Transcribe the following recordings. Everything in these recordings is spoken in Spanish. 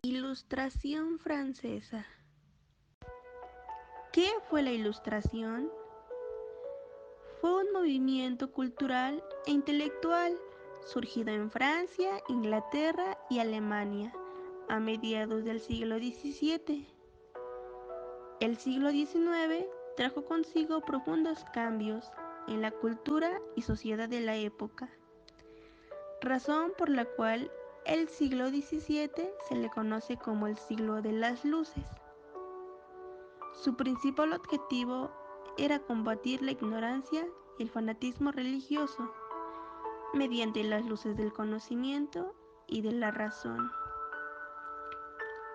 Ilustración francesa. ¿Qué fue la Ilustración? Fue un movimiento cultural e intelectual surgido en Francia, Inglaterra y Alemania a mediados del siglo XVII. El siglo XIX trajo consigo profundos cambios en la cultura y sociedad de la época, razón por la cual el siglo XVII se le conoce como el siglo de las luces. Su principal objetivo era combatir la ignorancia y el fanatismo religioso mediante las luces del conocimiento y de la razón.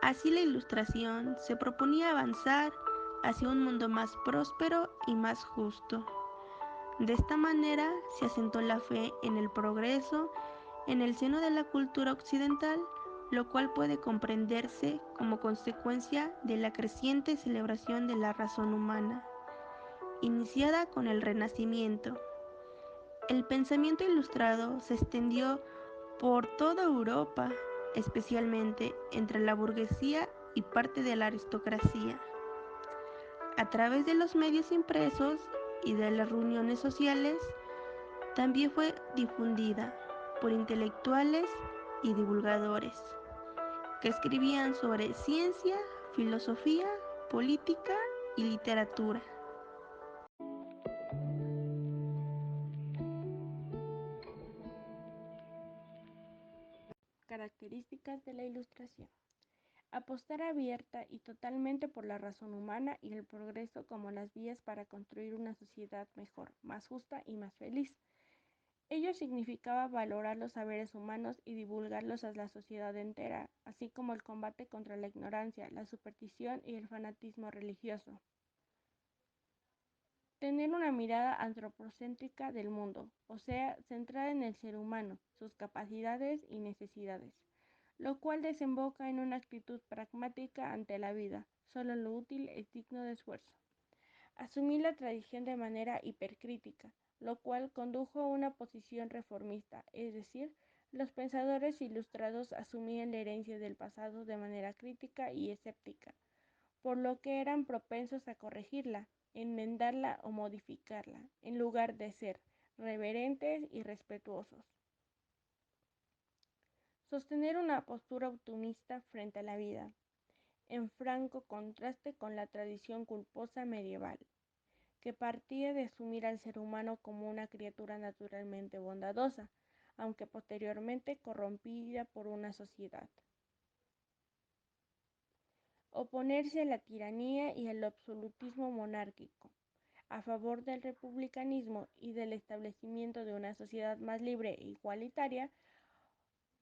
Así la Ilustración se proponía avanzar hacia un mundo más próspero y más justo. De esta manera se asentó la fe en el progreso en el seno de la cultura occidental, lo cual puede comprenderse como consecuencia de la creciente celebración de la razón humana, iniciada con el Renacimiento. El pensamiento ilustrado se extendió por toda Europa, especialmente entre la burguesía y parte de la aristocracia. A través de los medios impresos y de las reuniones sociales, también fue difundida por intelectuales y divulgadores que escribían sobre ciencia, filosofía, política y literatura. Características de la Ilustración. Apostar abierta y totalmente por la razón humana y el progreso como las vías para construir una sociedad mejor, más justa y más feliz. Ello significaba valorar los saberes humanos y divulgarlos a la sociedad entera, así como el combate contra la ignorancia, la superstición y el fanatismo religioso. Tener una mirada antropocéntrica del mundo, o sea, centrada en el ser humano, sus capacidades y necesidades, lo cual desemboca en una actitud pragmática ante la vida. Solo lo útil es digno de esfuerzo. Asumir la tradición de manera hipercrítica, lo cual condujo a una posición reformista, es decir, los pensadores ilustrados asumían la herencia del pasado de manera crítica y escéptica, por lo que eran propensos a corregirla, enmendarla o modificarla, en lugar de ser reverentes y respetuosos. Sostener una postura optimista frente a la vida, en franco contraste con la tradición culposa medieval, que partía de asumir al ser humano como una criatura naturalmente bondadosa, aunque posteriormente corrompida por una sociedad. Oponerse a la tiranía y al absolutismo monárquico, a favor del republicanismo y del establecimiento de una sociedad más libre e igualitaria,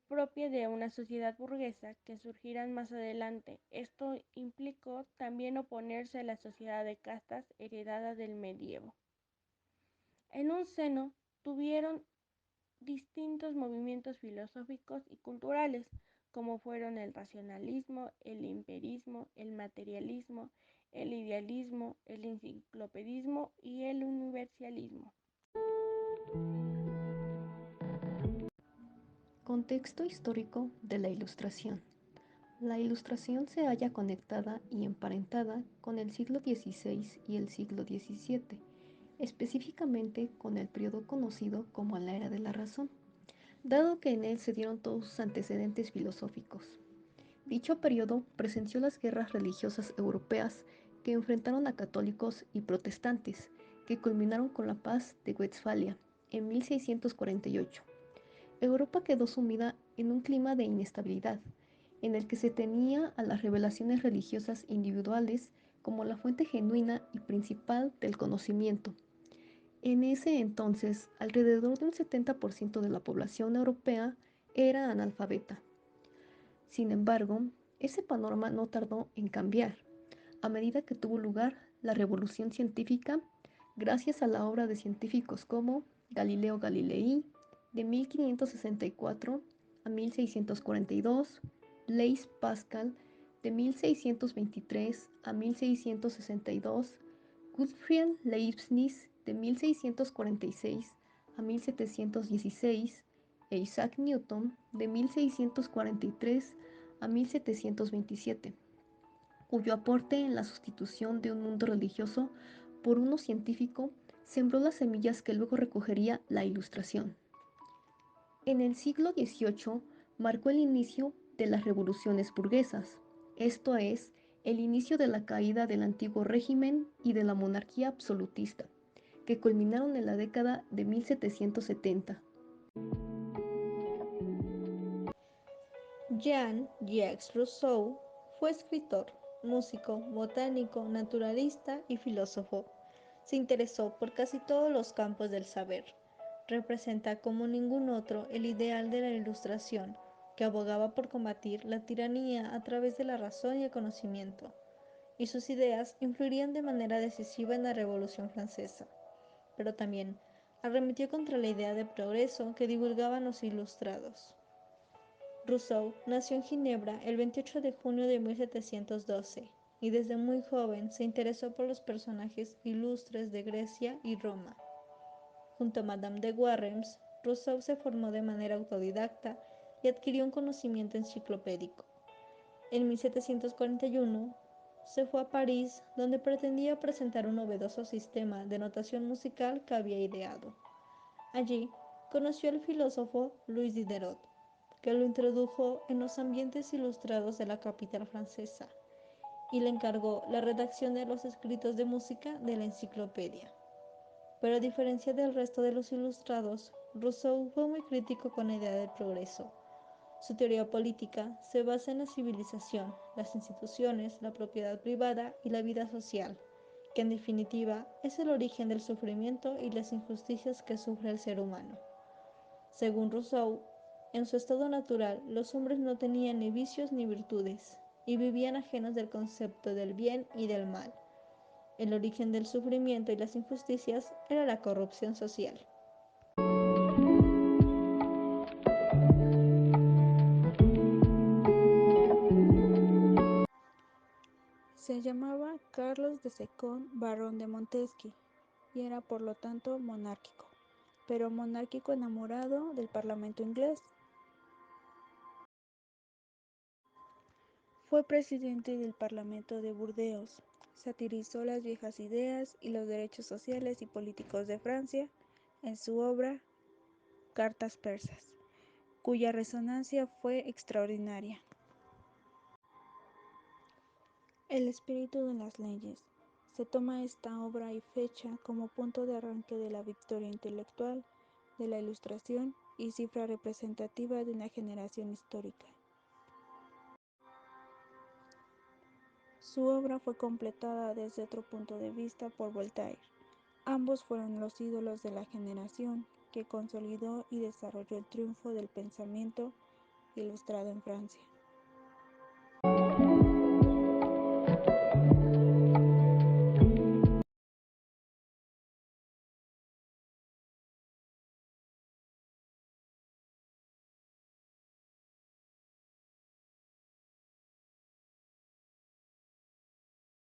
propia de una sociedad burguesa que surgirán más adelante. Esto implicó también oponerse a la sociedad de castas heredada del medievo. En un seno tuvieron distintos movimientos filosóficos y culturales, como fueron el racionalismo, el empirismo, el materialismo, el idealismo, el enciclopedismo y el universalismo. Contexto histórico de la Ilustración. La Ilustración se halla conectada y emparentada con el siglo XVI y el siglo XVII, específicamente con el periodo conocido como la Era de la Razón, dado que en él se dieron todos sus antecedentes filosóficos. Dicho periodo presenció las guerras religiosas europeas que enfrentaron a católicos y protestantes, que culminaron con la paz de Westfalia en 1648. Europa quedó sumida en un clima de inestabilidad, en el que se tenía a las revelaciones religiosas individuales como la fuente genuina y principal del conocimiento. En ese entonces, alrededor de un 70% de la población europea era analfabeta. Sin embargo, ese panorama no tardó en cambiar, a medida que tuvo lugar la revolución científica, gracias a la obra de científicos como Galileo Galilei, de 1564 a 1642, Blaise Pascal, de 1623 a 1662, Gottfried Leibniz, de 1646 a 1716, e Isaac Newton, de 1643 a 1727, cuyo aporte en la sustitución de un mundo religioso por uno científico sembró las semillas que luego recogería la Ilustración. En el siglo XVIII marcó el inicio de las revoluciones burguesas, esto es, el inicio de la caída del antiguo régimen y de la monarquía absolutista, que culminaron en la década de 1770. Jean-Jacques Rousseau fue escritor, músico, botánico, naturalista y filósofo. Se interesó por casi todos los campos del saber. Representa como ningún otro el ideal de la Ilustración, que abogaba por combatir la tiranía a través de la razón y el conocimiento, y sus ideas influirían de manera decisiva en la Revolución Francesa. Pero también arremetió contra la idea de progreso que divulgaban los ilustrados. Rousseau nació en Ginebra el 28 de junio de 1712 y desde muy joven se interesó por los personajes ilustres de Grecia y Roma. Junto a Madame de Warrens, Rousseau se formó de manera autodidacta y adquirió un conocimiento enciclopédico. En 1741 se fue a París, donde pretendía presentar un novedoso sistema de notación musical que había ideado. Allí conoció al filósofo Louis Diderot, que lo introdujo en los ambientes ilustrados de la capital francesa y le encargó la redacción de los escritos de música de la enciclopedia. Pero a diferencia del resto de los ilustrados, Rousseau fue muy crítico con la idea del progreso. Su teoría política se basa en la civilización, las instituciones, la propiedad privada y la vida social, que en definitiva es el origen del sufrimiento y las injusticias que sufre el ser humano. Según Rousseau, en su estado natural los hombres no tenían ni vicios ni virtudes, y vivían ajenos del concepto del bien y del mal. El origen del sufrimiento y las injusticias era la corrupción social. Se llamaba Carlos de Secón Barón de Montesquieu y era por lo tanto monárquico, pero monárquico enamorado del Parlamento inglés. Fue presidente del Parlamento de Burdeos, satirizó las viejas ideas y los derechos sociales y políticos de Francia en su obra Cartas persas, cuya resonancia fue extraordinaria. El espíritu de las leyes. Se toma esta obra y fecha como punto de arranque de la victoria intelectual de la Ilustración y cifra representativa de una generación histórica. Su obra fue completada desde otro punto de vista por Voltaire. Ambos fueron los ídolos de la generación que consolidó y desarrolló el triunfo del pensamiento ilustrado en Francia.